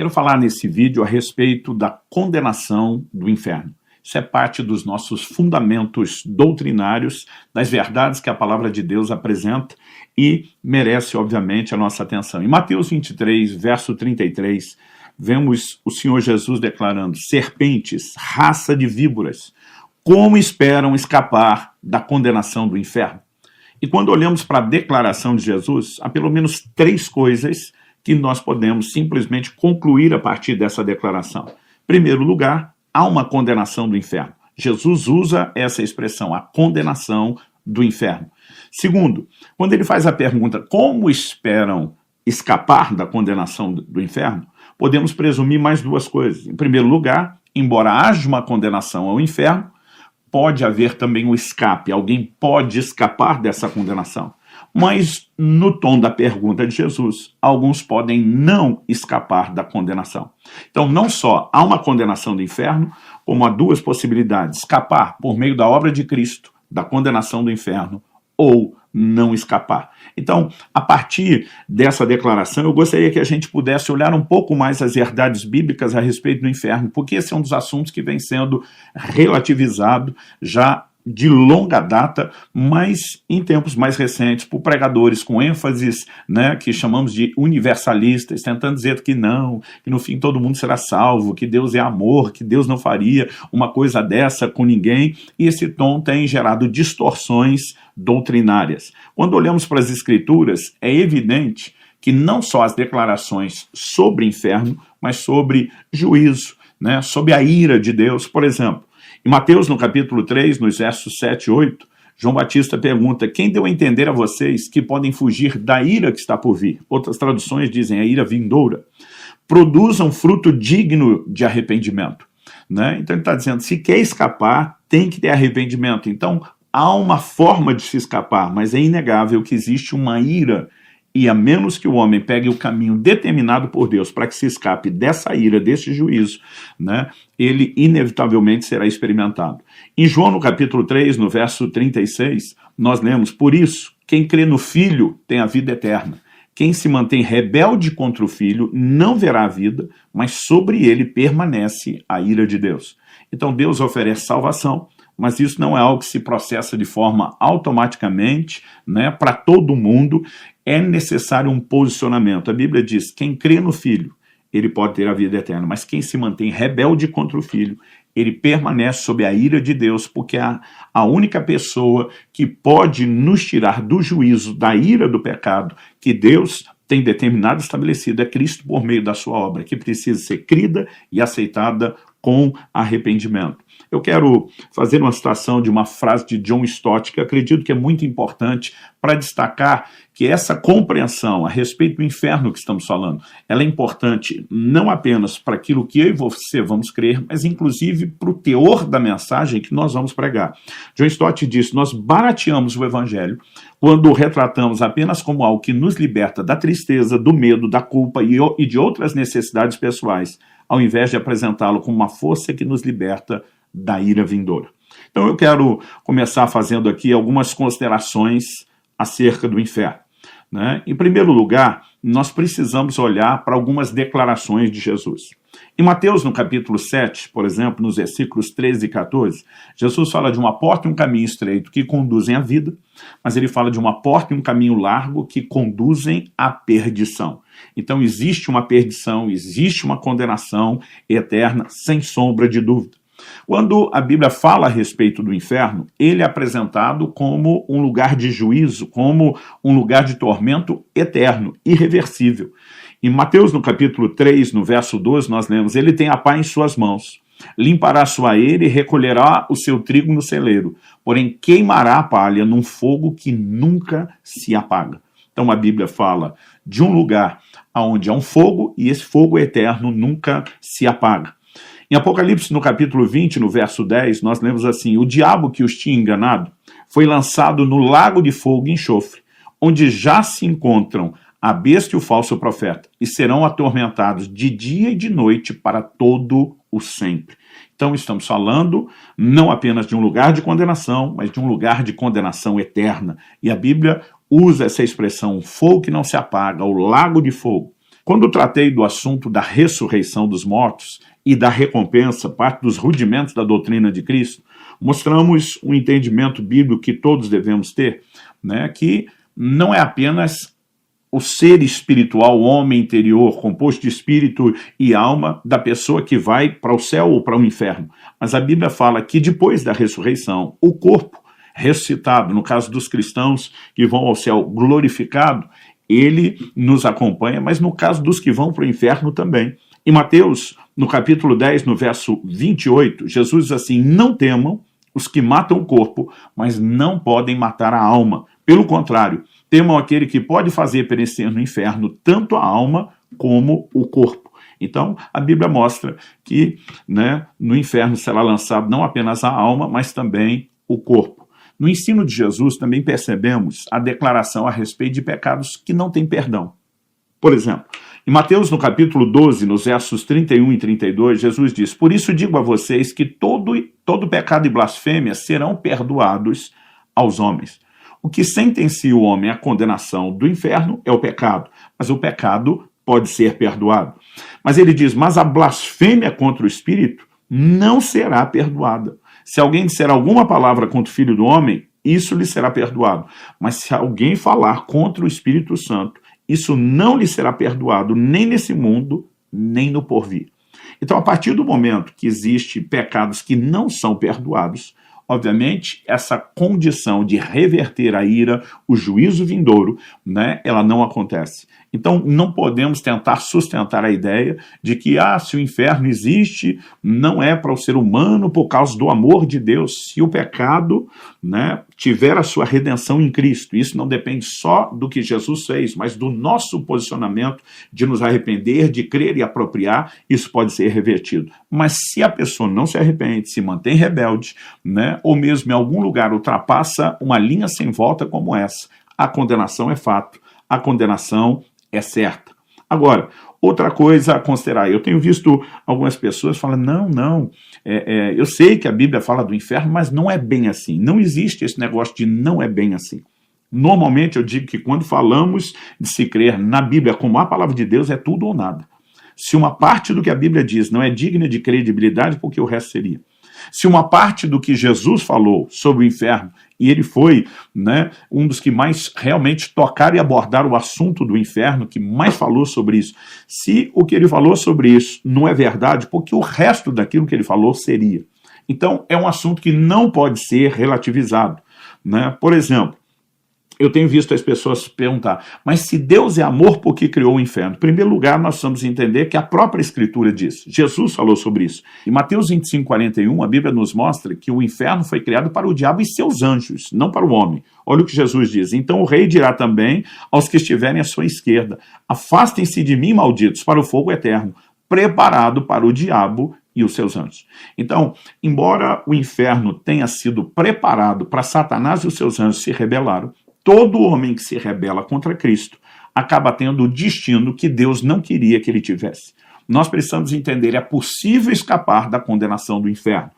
Quero falar nesse vídeo a respeito da condenação do inferno. Isso é parte dos nossos fundamentos doutrinários, das verdades que a palavra de Deus apresenta e merece, obviamente, a nossa atenção. Em Mateus 23, verso 33, vemos o Senhor Jesus declarando: serpentes, raça de víboras, como esperam escapar da condenação do inferno? E quando olhamos para a declaração de Jesus, há pelo menos 3 coisas que nós podemos simplesmente concluir a partir dessa declaração. Em primeiro lugar, há uma condenação do inferno. Jesus usa essa expressão, a condenação do inferno. Segundo, quando ele faz a pergunta como esperam escapar da condenação do inferno, podemos presumir mais 2 coisas. Em primeiro lugar, embora haja uma condenação ao inferno, pode haver também um escape, alguém pode escapar dessa condenação. Mas, no tom da pergunta de Jesus, alguns podem não escapar da condenação. Então, não só há uma condenação do inferno, como há 2 possibilidades: escapar por meio da obra de Cristo da condenação do inferno, ou não escapar. Então, a partir dessa declaração, eu gostaria que a gente pudesse olhar um pouco mais as verdades bíblicas a respeito do inferno, porque esse é um dos assuntos que vem sendo relativizado já de longa data, mas em tempos mais recentes, por pregadores com ênfases, que chamamos de universalistas, tentando dizer que não, que no fim todo mundo será salvo, que Deus é amor, que Deus não faria uma coisa dessa com ninguém, e esse tom tem gerado distorções doutrinárias. Quando olhamos para as Escrituras, é evidente que não só as declarações sobre inferno, mas sobre juízo, sobre a ira de Deus. Por exemplo, em Mateus, no capítulo 3, nos versos 7 e 8, João Batista pergunta: quem deu a entender a vocês que podem fugir da ira que está por vir? Outras traduções dizem a ira vindoura. Produzam fruto digno de arrependimento. Então ele está dizendo, se quer escapar, tem que ter arrependimento. Então há uma forma de se escapar, mas é inegável que existe uma ira. E a menos que o homem pegue o caminho determinado por Deus para que se escape dessa ira, desse juízo, ele inevitavelmente será experimentado. Em João, no capítulo 3, no verso 36, nós lemos: por isso, quem crê no Filho tem a vida eterna. Quem se mantém rebelde contra o Filho não verá a vida, mas sobre ele permanece a ira de Deus. Então Deus oferece salvação, mas isso não é algo que se processa de forma automaticamente, para todo mundo. É necessário um posicionamento. A Bíblia diz: quem crê no Filho, ele pode ter a vida eterna, mas quem se mantém rebelde contra o Filho, ele permanece sob a ira de Deus, porque a única pessoa que pode nos tirar do juízo, da ira do pecado, que Deus tem determinado e estabelecido, é Cristo por meio da sua obra, que precisa ser crida e aceitada com arrependimento. Eu quero fazer uma citação de uma frase de John Stott, que acredito que é muito importante para destacar que essa compreensão a respeito do inferno que estamos falando, ela é importante não apenas para aquilo que eu e você vamos crer, mas inclusive para o teor da mensagem que nós vamos pregar. John Stott diz: nós barateamos o evangelho quando o retratamos apenas como algo que nos liberta da tristeza, do medo, da culpa e de outras necessidades pessoais, ao invés de apresentá-lo como uma força que nos liberta da ira vindoura. Então eu quero começar fazendo aqui algumas considerações acerca do inferno. Em primeiro lugar, nós precisamos olhar para algumas declarações de Jesus. Em Mateus, no capítulo 7, por exemplo, nos versículos 13 e 14, Jesus fala de uma porta e um caminho estreito que conduzem à vida, mas ele fala de uma porta e um caminho largo que conduzem à perdição. Então existe uma perdição, existe uma condenação eterna, sem sombra de dúvida. Quando a Bíblia fala a respeito do inferno, ele é apresentado como um lugar de juízo, como um lugar de tormento eterno, irreversível. Em Mateus, no capítulo 3, no verso 12, nós lemos: ele tem a pá em suas mãos, limpará a sua eira e recolherá o seu trigo no celeiro, porém queimará a palha num fogo que nunca se apaga. Então a Bíblia fala de um lugar onde há um fogo e esse fogo eterno nunca se apaga. Em Apocalipse, no capítulo 20, no verso 10, nós lemos assim: o diabo que os tinha enganado foi lançado no lago de fogo e enxofre, onde já se encontram a besta e o falso profeta, e serão atormentados de dia e de noite para todo o sempre. Então estamos falando não apenas de um lugar de condenação, mas de um lugar de condenação eterna. E a Bíblia usa essa expressão, o fogo que não se apaga, o lago de fogo, Quando tratei do assunto da ressurreição dos mortos e da recompensa, parte dos rudimentos da doutrina de Cristo, mostramos um entendimento bíblico que todos devemos ter, né, que não é apenas o ser espiritual, o homem interior, composto de espírito e alma da pessoa que vai para o céu ou para o inferno. Mas a Bíblia fala que depois da ressurreição, o corpo ressuscitado, no caso dos cristãos que vão ao céu glorificado, ele nos acompanha, mas no caso dos que vão para o inferno também. Em Mateus, no capítulo 10, no verso 28, Jesus diz assim: não temam os que matam o corpo, mas não podem matar a alma. Pelo contrário, temam aquele que pode fazer perecer no inferno tanto a alma como o corpo. Então, a Bíblia mostra que, né, no inferno será lançado não apenas a alma, mas também o corpo. No ensino de Jesus também percebemos a declaração a respeito de pecados que não têm perdão. Por exemplo, em Mateus, no capítulo 12, nos versos 31 e 32, Jesus diz: por isso digo a vocês que todo pecado e blasfêmia serão perdoados aos homens. O que sentencia o homem à condenação do inferno é o pecado, mas o pecado pode ser perdoado. Mas ele diz: mas a blasfêmia contra o Espírito não será perdoada. Se alguém disser alguma palavra contra o Filho do Homem, isso lhe será perdoado. Mas se alguém falar contra o Espírito Santo, isso não lhe será perdoado, nem nesse mundo, nem no porvir. Então, a partir do momento que existem pecados que não são perdoados, obviamente, essa condição de reverter a ira, o juízo vindouro, né, ela não acontece. Então, não podemos tentar sustentar a ideia de que, se o inferno existe, não é para o ser humano por causa do amor de Deus. Se o pecado, né, tiver a sua redenção em Cristo, isso não depende só do que Jesus fez, mas do nosso posicionamento de nos arrepender, de crer e apropriar, isso pode ser revertido. Mas se a pessoa não se arrepende, se mantém rebelde, né, ou mesmo em algum lugar ultrapassa uma linha sem volta como essa, a condenação é fato, a condenação é certa. Agora, outra coisa a considerar, eu tenho visto algumas pessoas falando, não, eu sei que a Bíblia fala do inferno, mas não é bem assim, não existe esse negócio de não é bem assim. Normalmente eu digo que quando falamos de se crer na Bíblia como a palavra de Deus, é tudo ou nada. Se uma parte do que a Bíblia diz não é digna de credibilidade, porque o resto seria. Se uma parte do que Jesus falou sobre o inferno, e ele foi, né, um dos que mais realmente tocaram e abordaram o assunto do inferno, que mais falou sobre isso, se o que ele falou sobre isso não é verdade, porque o resto daquilo que ele falou seria. Então, é um assunto que não pode ser relativizado, né? Por exemplo, eu tenho visto as pessoas perguntar, mas se Deus é amor, por que criou o inferno? Em primeiro lugar, nós precisamos entender que a própria Escritura diz, Jesus falou sobre isso. Em Mateus 25, 41, a Bíblia nos mostra que o inferno foi criado para o diabo e seus anjos, não para o homem. Olha o que Jesus diz: então o rei dirá também aos que estiverem à sua esquerda, afastem-se de mim, malditos, para o fogo eterno, preparado para o diabo e os seus anjos. Então, embora o inferno tenha sido preparado para Satanás e os seus anjos se rebelaram, todo homem que se rebela contra Cristo acaba tendo o destino que Deus não queria que ele tivesse. Nós precisamos entender, é possível escapar da condenação do inferno,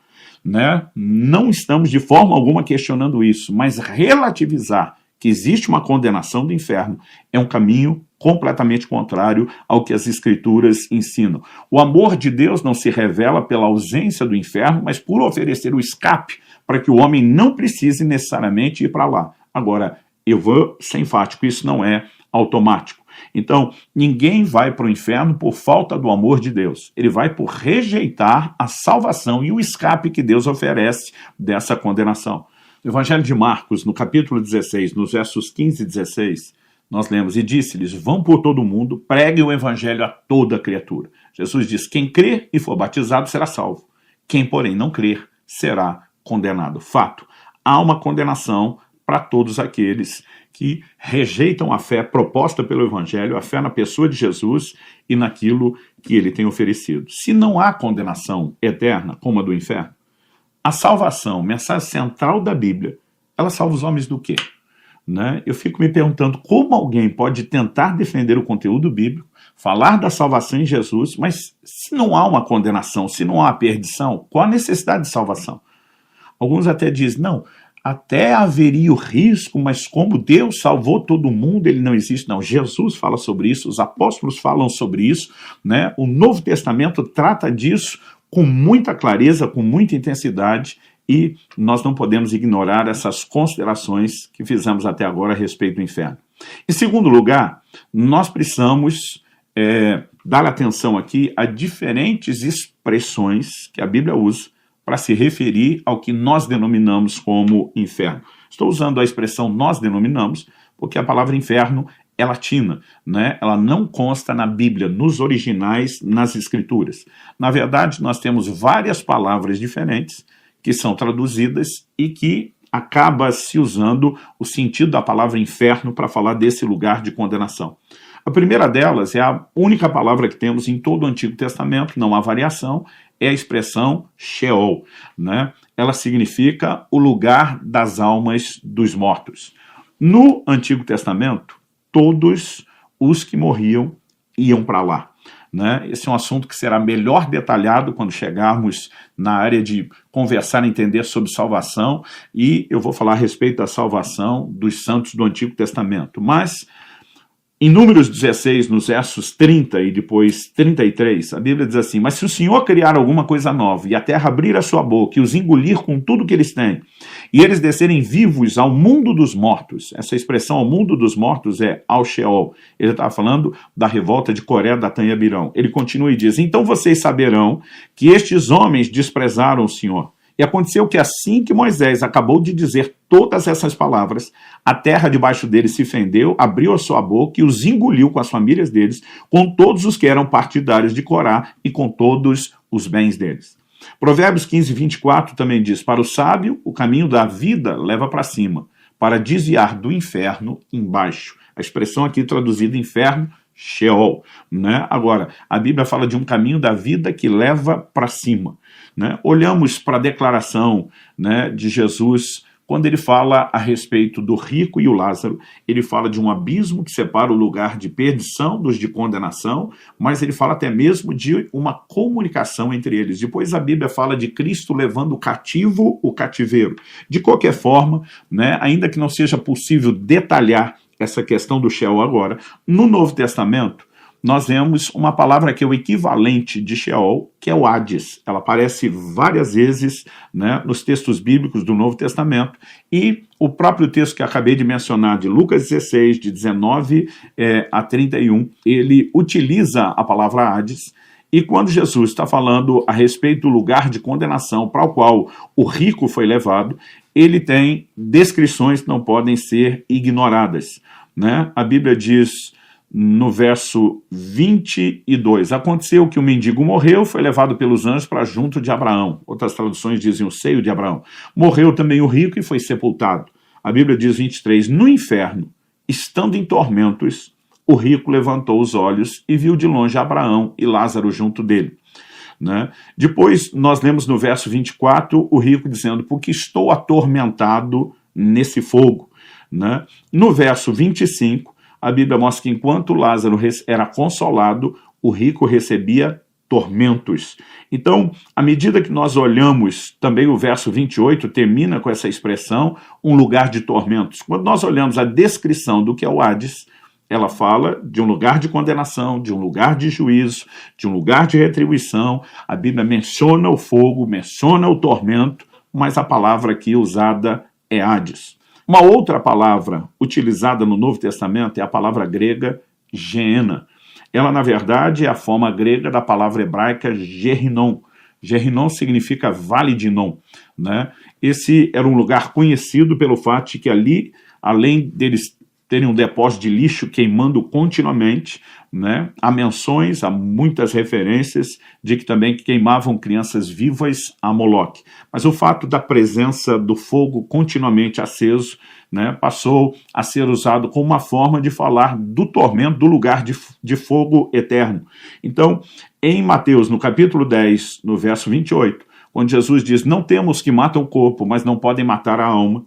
né? Não estamos de forma alguma questionando isso, mas relativizar que existe uma condenação do inferno é um caminho completamente contrário ao que as Escrituras ensinam. O amor de Deus não se revela pela ausência do inferno, mas por oferecer o escape para que o homem não precise necessariamente ir para lá. Agora, eu vou ser enfático, isso não é automático. Então, ninguém vai para o inferno por falta do amor de Deus. Ele vai por rejeitar a salvação e o escape que Deus oferece dessa condenação. No Evangelho de Marcos, no capítulo 16, nos versos 15 e 16, nós lemos: e disse-lhes, vão por todo o mundo, preguem o Evangelho a toda criatura. Jesus diz, quem crer e for batizado será salvo. Quem, porém, não crer, será condenado. Fato, há uma condenação para todos aqueles que rejeitam a fé proposta pelo Evangelho, a fé na pessoa de Jesus e naquilo que ele tem oferecido. Se não há condenação eterna, como a do inferno, a salvação, mensagem central da Bíblia, ela salva os homens do quê? Né? Eu fico me perguntando como alguém pode tentar defender o conteúdo bíblico, falar da salvação em Jesus, mas se não há uma condenação, se não há perdição, qual a necessidade de salvação? Alguns até dizem, não, até haveria o risco, mas como Deus salvou todo mundo, ele não existe. Não, Jesus fala sobre isso, os apóstolos falam sobre isso, né? O Novo Testamento trata disso com muita clareza, com muita intensidade, e nós não podemos ignorar essas considerações que fizemos até agora a respeito do inferno. Em segundo lugar, nós precisamos dar atenção aqui a diferentes expressões que a Bíblia usa para se referir ao que nós denominamos como inferno. Estou usando a expressão nós denominamos porque a palavra inferno é latina, né? Ela não consta na Bíblia, nos originais, nas Escrituras. Na verdade, nós temos várias palavras diferentes que são traduzidas e que acaba se usando o sentido da palavra inferno para falar desse lugar de condenação. A primeira delas é a única palavra que temos em todo o Antigo Testamento, não há variação, é a expressão Sheol, né? Ela significa o lugar das almas dos mortos. No Antigo Testamento, todos os que morriam iam para lá, né? Esse é um assunto que será melhor detalhado quando chegarmos na área de conversar e entender sobre salvação, e eu vou falar a respeito da salvação dos santos do Antigo Testamento. Mas em Números 16, nos versos 30 e depois 33, a Bíblia diz assim: mas se o Senhor criar alguma coisa nova, e a terra abrir a sua boca, e os engolir com tudo que eles têm, e eles descerem vivos ao mundo dos mortos, essa expressão ao mundo dos mortos é ao Sheol, ele está falando da revolta de Coré, Datã e Abirão. Ele continua e diz: então vocês saberão que estes homens desprezaram o Senhor. E aconteceu que assim que Moisés acabou de dizer todas essas palavras, a terra debaixo deles se fendeu, abriu a sua boca e os engoliu com as famílias deles, com todos os que eram partidários de Corá e com todos os bens deles. Provérbios 15, 24 também diz: para o sábio, o caminho da vida leva para cima, para desviar do inferno embaixo. A expressão aqui traduzida inferno, Sheol, né? Agora, a Bíblia fala de um caminho da vida que leva para cima, né? Olhamos para a declaração, né, de Jesus, quando ele fala a respeito do rico e o Lázaro, ele fala de um abismo que separa o lugar de perdição dos de condenação, mas ele fala até mesmo de uma comunicação entre eles. Depois a Bíblia fala de Cristo levando cativo o cativeiro. De qualquer forma, né, ainda que não seja possível detalhar essa questão do Sheol agora, no Novo Testamento, nós vemos uma palavra que é o equivalente de Sheol, que é o Hades. Ela aparece várias vezes, né, nos textos bíblicos do Novo Testamento, e o próprio texto que acabei de mencionar, de Lucas 16, de 19 a 31, ele utiliza a palavra Hades, e quando Jesus está falando a respeito do lugar de condenação para o qual o rico foi levado, ele tem descrições que não podem ser ignoradas, né? A Bíblia diz no verso 22, aconteceu que o mendigo morreu, foi levado pelos anjos para junto de Abraão. Outras traduções dizem o seio de Abraão. Morreu também o rico e foi sepultado. A Bíblia diz 23, no inferno, estando em tormentos, o rico levantou os olhos e viu de longe Abraão e Lázaro junto dele, né? Depois nós lemos no verso 24 o rico dizendo: porque estou atormentado nesse fogo, né? No verso 25 a Bíblia mostra que enquanto Lázaro era consolado, o rico recebia tormentos. Então, à medida que nós olhamos, também o verso 28 termina com essa expressão, um lugar de tormentos. Quando nós olhamos a descrição do que é o Hades, ela fala de um lugar de condenação, de um lugar de juízo, de um lugar de retribuição. A Bíblia menciona o fogo, menciona o tormento, mas a palavra aqui usada é Hades. Uma outra palavra utilizada no Novo Testamento é a palavra grega Geena. Ela, na verdade, é a forma grega da palavra hebraica Gehinnom. Gehinnom significa Vale de Inom, né? Esse era um lugar conhecido pelo fato de que ali, além deles terem um depósito de lixo queimando continuamente, né, há menções, há muitas referências de que também queimavam crianças vivas a Moloque. Mas o fato da presença do fogo continuamente aceso, né, passou a ser usado como uma forma de falar do tormento, do lugar de fogo eterno. Então, em Mateus, no capítulo 10, no verso 28, quando Jesus diz: não temos que matam o corpo, mas não podem matar a alma.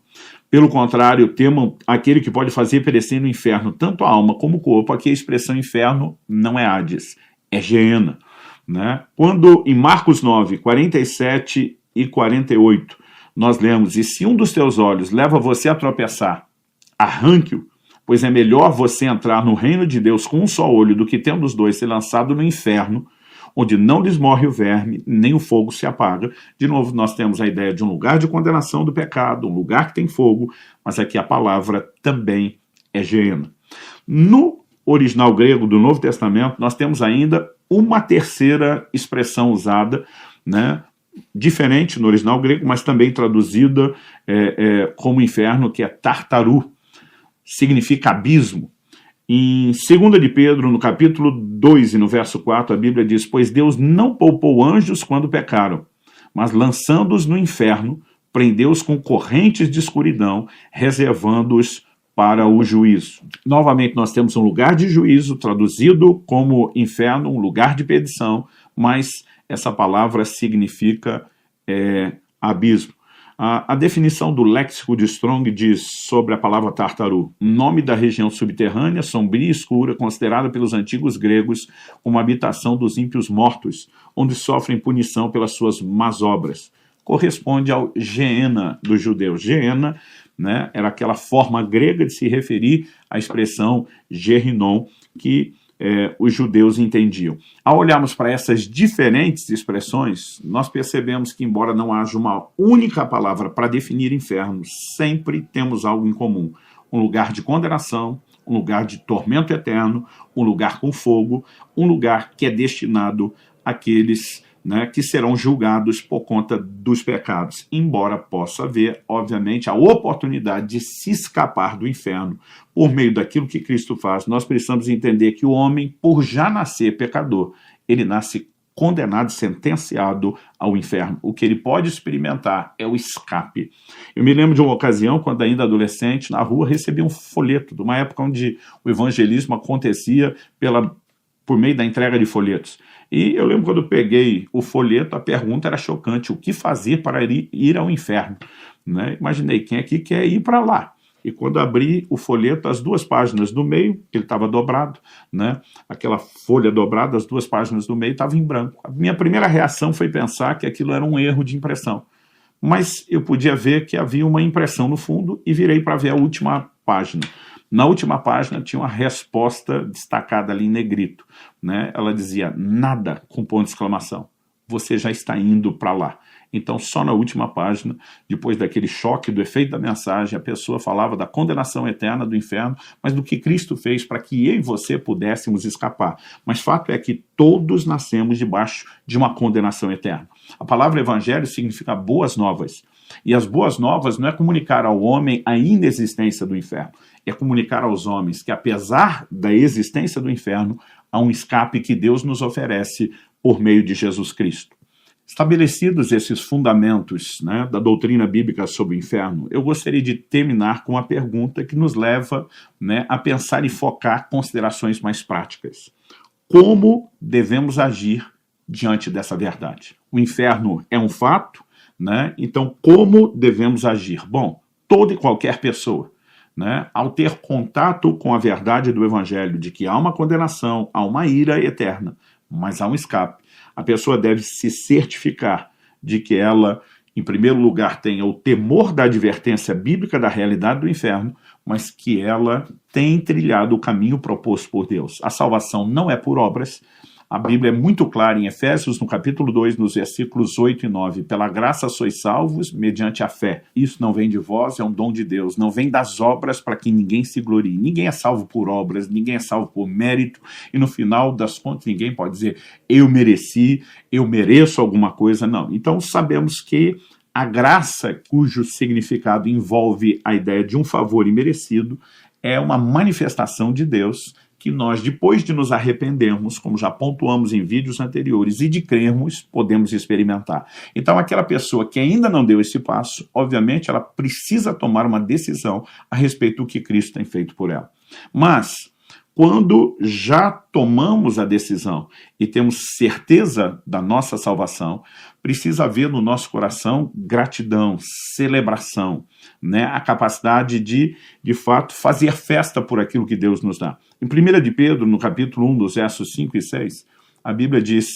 Pelo contrário, temam aquele que pode fazer perecer no inferno tanto a alma como o corpo. Aqui a expressão inferno não é Hades, é Geena, né? Quando em Marcos 9, 47 e 48, nós lemos, e se um dos teus olhos leva você a tropeçar, arranque-o, pois é melhor você entrar no reino de Deus com um só olho do que tendo os dois ser lançado no inferno, onde não lhes morre o verme, nem o fogo se apaga. De novo, nós temos a ideia de um lugar de condenação do pecado, um lugar que tem fogo, mas aqui a palavra também é Geena. No original grego do Novo Testamento, nós temos ainda uma terceira expressão usada, né, diferente no original grego, mas também traduzida como inferno, que é Tartaru, significa abismo. Em 2 de Pedro, no capítulo 2 e no verso 4, a Bíblia diz: pois Deus não poupou anjos quando pecaram, mas lançando-os no inferno, prendeu-os com correntes de escuridão, reservando-os para o juízo. Novamente, nós temos um lugar de juízo, traduzido como inferno, um lugar de perdição, mas essa palavra significa abismo. A definição do léxico de Strong diz sobre a palavra Tartaru: nome da região subterrânea, sombria e escura, considerada pelos antigos gregos como habitação dos ímpios mortos, onde sofrem punição pelas suas más obras. Corresponde ao Geena dos judeus. Geena, né, era aquela forma grega de se referir à expressão Gehinom, que os judeus entendiam. Ao olharmos para essas diferentes expressões, nós percebemos que, embora não haja uma única palavra para definir inferno, sempre temos algo em comum: um lugar de condenação, um lugar de tormento eterno, um lugar com fogo, um lugar que é destinado àqueles, né, que serão julgados por conta dos pecados, embora possa haver, obviamente, a oportunidade de se escapar do inferno por meio daquilo que Cristo faz. Nós precisamos entender que o homem, por já nascer pecador, ele nasce condenado, sentenciado ao inferno. O que ele pode experimentar é o escape. Eu me lembro de uma ocasião, quando ainda adolescente, na rua, recebi um folheto, de uma época onde o evangelismo acontecia por meio da entrega de folhetos. E eu lembro quando eu peguei o folheto, a pergunta era chocante: o que fazer para ir ao inferno? Né? Imaginei, quem aqui quer ir para lá? E quando abri o folheto, as duas páginas do meio, ele estava dobrado, né? Aquela folha dobrada, as duas páginas do meio estavam em branco. A minha primeira reação foi pensar que aquilo era um erro de impressão. Mas eu podia ver que havia uma impressão no fundo e virei para ver a última página. Na última página tinha uma resposta destacada ali em negrito, né? Ela dizia: nada, com ponto de exclamação. Você já está indo para lá. Então, só na última página, depois daquele choque do efeito da mensagem, a pessoa falava da condenação eterna do inferno, mas do que Cristo fez para que eu e você pudéssemos escapar. Mas fato é que todos nascemos debaixo de uma condenação eterna. A palavra evangelho significa boas novas. E as boas novas não é comunicar ao homem a inexistência do inferno, é comunicar aos homens que, apesar da existência do inferno, há um escape que Deus nos oferece por meio de Jesus Cristo. Estabelecidos esses fundamentos, né, da doutrina bíblica sobre o inferno, eu gostaria de terminar com uma pergunta que nos leva, né, a pensar e focar considerações mais práticas. Como devemos agir diante dessa verdade? O inferno é um fato, né? Então, como devemos agir? Bom, toda e qualquer pessoa, né, ao ter contato com a verdade do Evangelho de que há uma condenação, há uma ira eterna, mas há um escape, a pessoa deve se certificar de que ela, em primeiro lugar, tenha o temor da advertência bíblica da realidade do inferno, mas que ela tem trilhado o caminho proposto por Deus. A salvação não é por obras. A Bíblia é muito clara em Efésios, no capítulo 2, nos versículos 8 e 9. Pela graça sois salvos mediante a fé. Isso não vem de vós, é um dom de Deus. Não vem das obras para que ninguém se glorie. Ninguém é salvo por obras, ninguém é salvo por mérito. E no final das contas, ninguém pode dizer: eu mereci, eu mereço alguma coisa. Não. Então sabemos que a graça, cujo significado envolve a ideia de um favor imerecido, é uma manifestação de Deus que nós, depois de nos arrependermos, como já pontuamos em vídeos anteriores, e de crermos, podemos experimentar. Então, aquela pessoa que ainda não deu esse passo, obviamente, ela precisa tomar uma decisão a respeito do que Cristo tem feito por ela. Mas, quando já tomamos a decisão e temos certeza da nossa salvação, precisa haver no nosso coração gratidão, celebração, né? A capacidade de fato, fazer festa por aquilo que Deus nos dá. Em 1 de Pedro, no capítulo 1, dos versos 5 e 6, a Bíblia diz,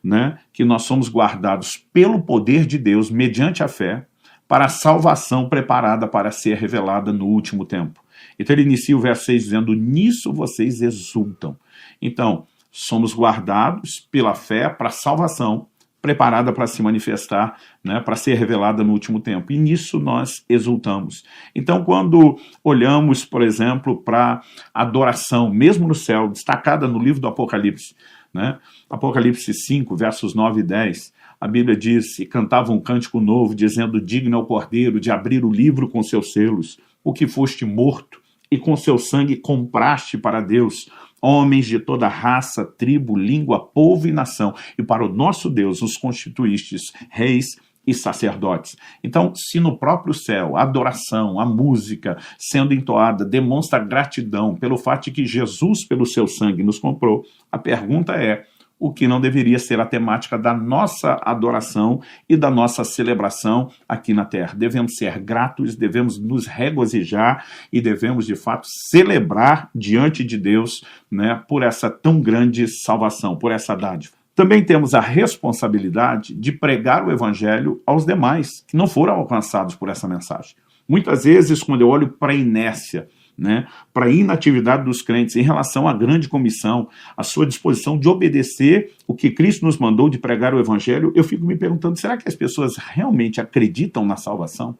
né, que nós somos guardados pelo poder de Deus, mediante a fé, para a salvação preparada para ser revelada no último tempo. Então ele inicia o verso 6 dizendo, nisso vocês exultam. Então, somos guardados pela fé para a salvação, preparada para se manifestar, né, para ser revelada no último tempo. E nisso nós exultamos. Então, quando olhamos, por exemplo, para a adoração, mesmo no céu, destacada no livro do Apocalipse, né, Apocalipse 5, versos 9 e 10, a Bíblia diz, e cantava um cântico novo, dizendo, digno é o Cordeiro de abrir o livro com seus selos, o que foste morto, e com seu sangue compraste para Deus homens de toda raça, tribo, língua, povo e nação, e para o nosso Deus os constituístes reis e sacerdotes. Então, se no próprio céu a adoração, a música sendo entoada demonstra gratidão pelo fato de que Jesus, pelo seu sangue, nos comprou, a pergunta é, o que não deveria ser a temática da nossa adoração e da nossa celebração aqui na Terra. Devemos ser gratos, devemos nos regozijar e devemos, de fato, celebrar diante de Deus, né, por essa tão grande salvação, por essa dádiva. Também temos a responsabilidade de pregar o Evangelho aos demais, que não foram alcançados por essa mensagem. Muitas vezes, quando eu olho para a inércia, né, para a inatividade dos crentes em relação à grande comissão, a sua disposição de obedecer o que Cristo nos mandou de pregar o Evangelho, eu fico me perguntando, será que as pessoas realmente acreditam na salvação?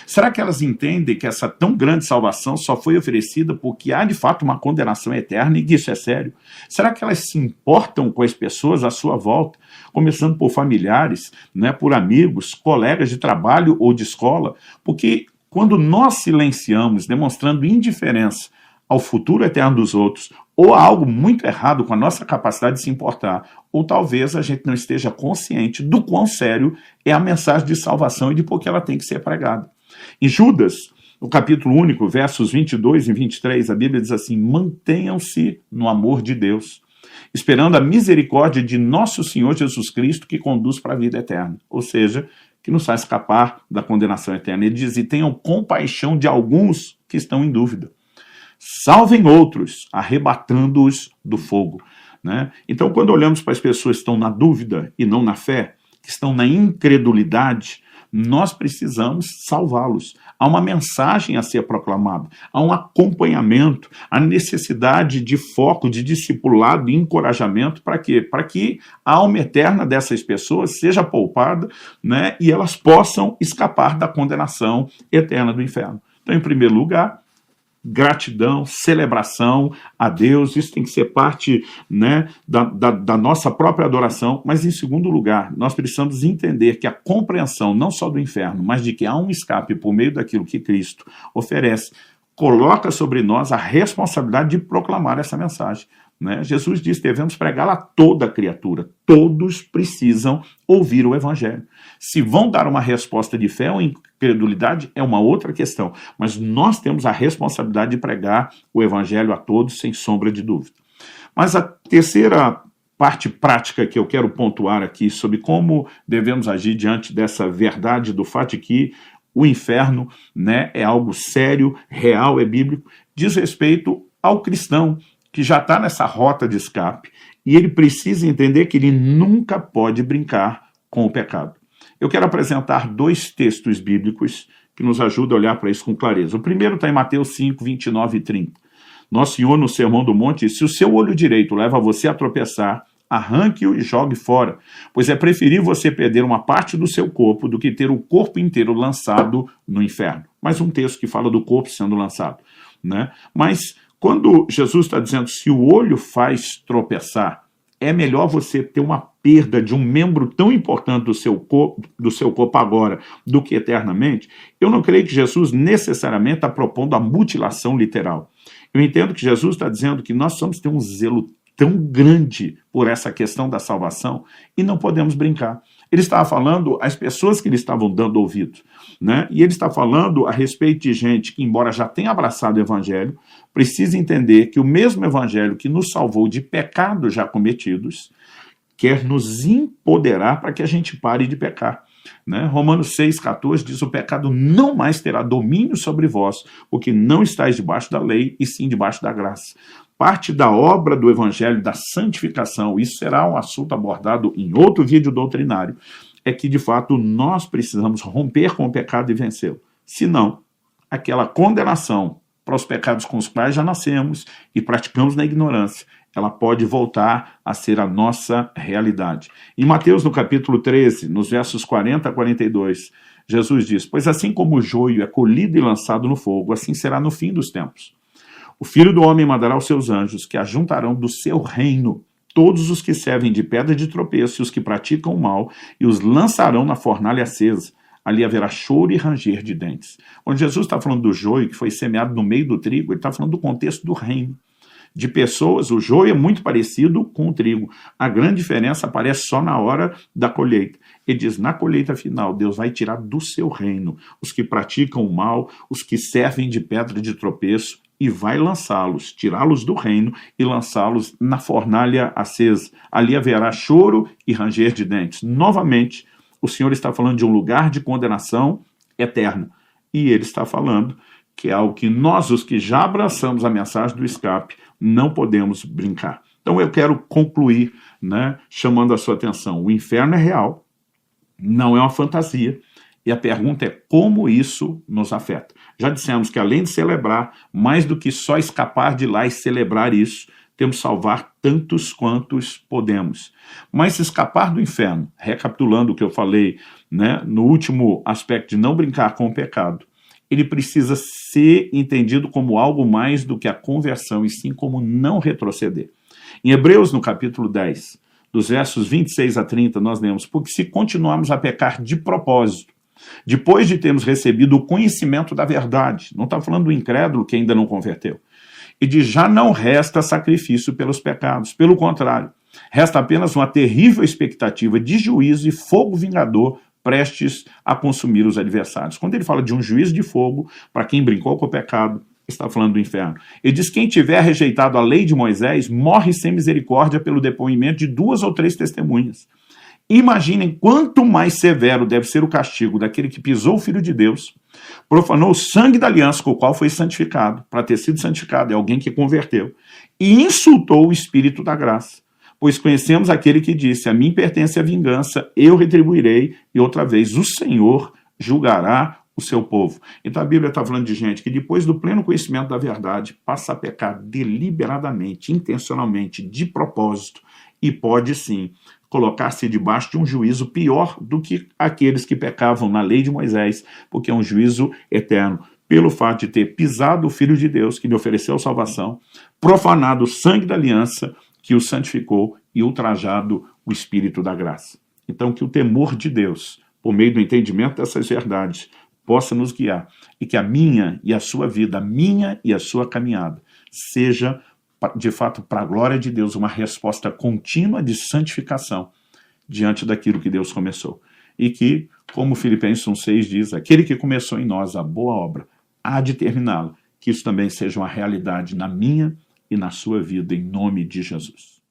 Será que elas entendem que essa tão grande salvação só foi oferecida porque há de fato uma condenação eterna e que isso é sério? Será que elas se importam com as pessoas à sua volta, começando por familiares, né, por amigos, colegas de trabalho ou de escola? Porque quando nós silenciamos, demonstrando indiferença ao futuro eterno dos outros, ou há algo muito errado com a nossa capacidade de se importar, ou talvez a gente não esteja consciente do quão sério é a mensagem de salvação e de por que ela tem que ser pregada. Em Judas, no capítulo único, versos 22 e 23, a Bíblia diz assim, mantenham-se no amor de Deus, esperando a misericórdia de nosso Senhor Jesus Cristo que conduz para a vida eterna. Ou seja, que nos faz escapar da condenação eterna. Ele diz, e tenham compaixão de alguns que estão em dúvida. Salvem outros, arrebatando-os do fogo. Né? Então, quando olhamos para as pessoas que estão na dúvida e não na fé, que estão na incredulidade, nós precisamos salvá-los. Há uma mensagem a ser proclamada, há um acompanhamento, há necessidade de foco, de discipulado e encorajamento para quê? Para que a alma eterna dessas pessoas seja poupada, né, e elas possam escapar da condenação eterna do inferno. Então, em primeiro lugar, gratidão, celebração a Deus, isso tem que ser parte, né, da nossa própria adoração, mas em segundo lugar, nós precisamos entender que a compreensão não só do inferno, mas de que há um escape por meio daquilo que Cristo oferece, coloca sobre nós a responsabilidade de proclamar essa mensagem. Né? Jesus disse, devemos pregá-la a toda criatura, todos precisam ouvir o Evangelho. Se vão dar uma resposta de fé ou incredulidade é uma outra questão, mas nós temos a responsabilidade de pregar o Evangelho a todos, sem sombra de dúvida. Mas a terceira parte prática que eu quero pontuar aqui sobre como devemos agir diante dessa verdade do fato de que o inferno, né, é algo sério, real, é bíblico, diz respeito ao cristão, que já está nessa rota de escape, e ele precisa entender que ele nunca pode brincar com o pecado. Eu quero apresentar dois textos bíblicos que nos ajudam a olhar para isso com clareza. O primeiro está em Mateus 5, 29 e 30. Nosso Senhor, no Sermão do Monte, diz, se o seu olho direito leva você a tropeçar, arranque-o e jogue fora, pois é preferível você perder uma parte do seu corpo do que ter o corpo inteiro lançado no inferno. Mais um texto que fala do corpo sendo lançado. Né? Mas quando Jesus está dizendo se o olho faz tropeçar, é melhor você ter uma perda de um membro tão importante do seu corpo agora do que eternamente, eu não creio que Jesus necessariamente está propondo a mutilação literal. Eu entendo que Jesus está dizendo que nós precisamos ter um zelo tão grande por essa questão da salvação e não podemos brincar. Ele estava falando às pessoas que lhe estavam dando ouvido, né? E ele está falando a respeito de gente que, embora já tenha abraçado o Evangelho, precisa entender que o mesmo Evangelho que nos salvou de pecados já cometidos, quer nos empoderar para que a gente pare de pecar. Né? Romanos 6,14 diz, o pecado não mais terá domínio sobre vós, porque não estáis debaixo da lei, e sim debaixo da graça. Parte da obra do Evangelho da santificação, isso será um assunto abordado em outro vídeo doutrinário, é que, de fato, nós precisamos romper com o pecado e vencê-lo. Senão, aquela condenação para os pecados com os quais já nascemos e praticamos na ignorância, ela pode voltar a ser a nossa realidade. Em Mateus, no capítulo 13, nos versos 40 a 42, Jesus diz: pois assim como o joio é colhido e lançado no fogo, assim será no fim dos tempos. O Filho do Homem mandará os seus anjos, que ajuntarão do seu reino todos os que servem de pedra de tropeço e os que praticam o mal, e os lançarão na fornalha acesa. Ali haverá choro e ranger de dentes. Quando Jesus está falando do joio que foi semeado no meio do trigo, ele está falando do contexto do reino. De pessoas, o joio é muito parecido com o trigo. A grande diferença aparece só na hora da colheita. Ele diz, na colheita final, Deus vai tirar do seu reino os que praticam o mal, os que servem de pedra de tropeço, e vai lançá-los, tirá-los do reino e lançá-los na fornalha acesa. Ali haverá choro e ranger de dentes. Novamente, o Senhor está falando de um lugar de condenação eterna. E ele está falando que é algo que nós, os que já abraçamos a mensagem do escape, não podemos brincar. Então eu quero concluir, chamando a sua atenção. O inferno é real, não é uma fantasia. E a pergunta é como isso nos afeta. Já dissemos que além de celebrar, mais do que só escapar de lá e celebrar isso, temos que salvar tantos quantos podemos. Mas se escapar do inferno, recapitulando o que eu falei no último aspecto de não brincar com o pecado, ele precisa ser entendido como algo mais do que a conversão, e sim como não retroceder. Em Hebreus, no capítulo 10, dos versos 26 a 30, nós lemos: porque se continuarmos a pecar de propósito, depois de termos recebido o conhecimento da verdade, não está falando do incrédulo que ainda não converteu, e de já não resta sacrifício pelos pecados, pelo contrário, resta apenas uma terrível expectativa de juízo e fogo vingador prestes a consumir os adversários. Quando ele fala de um juízo de fogo, para quem brincou com o pecado, está falando do inferno. Ele diz: quem tiver rejeitado a lei de Moisés, morre sem misericórdia pelo depoimento de 2 ou 3 testemunhas. Imaginem quanto mais severo deve ser o castigo daquele que pisou o Filho de Deus, profanou o sangue da aliança com o qual foi santificado, para ter sido santificado, é alguém que converteu, e insultou o Espírito da graça. Pois conhecemos aquele que disse: a mim pertence a vingança, eu retribuirei, e outra vez o Senhor julgará o seu povo. Então a Bíblia está falando de gente que depois do pleno conhecimento da verdade passa a pecar deliberadamente, intencionalmente, de propósito, e pode sim colocar-se debaixo de um juízo pior do que aqueles que pecavam na lei de Moisés, porque é um juízo eterno, pelo fato de ter pisado o Filho de Deus, que lhe ofereceu salvação, profanado o sangue da aliança, que o santificou, e ultrajado o Espírito da graça. Então que o temor de Deus, por meio do entendimento dessas verdades, possa nos guiar, e que a minha e a sua vida, a minha e a sua caminhada, seja de fato, para a glória de Deus, uma resposta contínua de santificação diante daquilo que Deus começou. E que, como Filipenses 1,6 diz, aquele que começou em nós a boa obra, há de terminá-la, que isso também seja uma realidade na minha e na sua vida, em nome de Jesus.